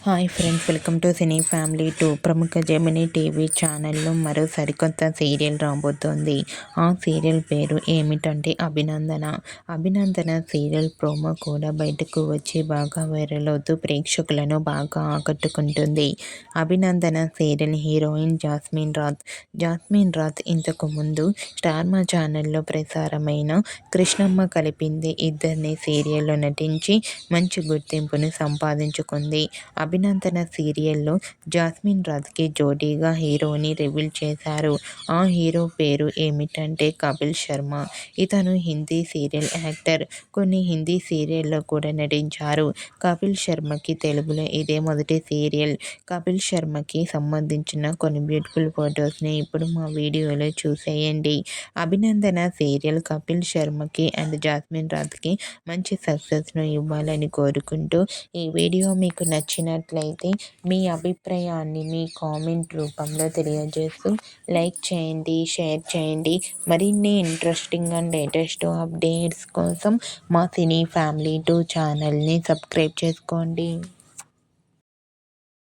Hi friends, welcome to cine family 2. ప్రముఖ Gemini TV ఛానల్లో మరో సరికొత్త సీరియల్ రాబోతోంది. ఆ సీరియల్ పేరు ఏమిటంటే అభినందన. అభినందన సీరియల్ ప్రోమో కూడా బయటకు వచ్చి బాగా వైరల్ అవుతూ ప్రేక్షకులను బాగా ఆకట్టుకుంటుంది. అభినందన సీరియల్ హీరోయిన్ జాస్మిన్ రాత్. జాస్మిన్ రాత్ ఇంతకు ముందు స్టార్ మా ఛానల్లో ప్రసారమైన కృష్ణమ్మ కలిపింది ఇద్దరిని సీరియల్లో నటించి మంచి గుర్తింపును సంపాదించుకుంది. అభినందన సీరియల్లో జాస్మిన్ రాత్కి జోడీగా హీరోని రివీల్ చేశారు. ఆ హీరో పేరు ఏమిటంటే కపిల్ శర్మ. ఇతను హిందీ సీరియల్ యాక్టర్. కొన్ని హిందీ సీరియల్లో కూడా నటించారు. కపిల్ శర్మకి తెలుగులో ఇదే మొదటి సీరియల్. కపిల్ శర్మకి సంబంధించిన కొన్ని బ్యూటిఫుల్ ఫొటోస్ని ఇప్పుడు మా వీడియోలో చూసేయండి. అభినందన సీరియల్ కపిల్ శర్మకి అండ్ జాస్మిన్ రాత్కి మంచి సక్సెస్ను ఇవ్వాలని కోరుకుంటూ ఈ వీడియో మీకు నచ్చినట్లయితే మీ అభిప్రాయాన్ని మీ కామెంట్ రూపంలో తెలియజేస్తూ లైక్ చేయండి, షేర్ చేయండి. మరిన్ని ఇంట్రెస్టింగ్ అండ్ లేటెస్ట్ అప్డేట్స్ కోసం మా సినీ ఫ్యామిలీ 2 ఛానల్ని సబ్స్క్రైబ్ చేసుకోండి.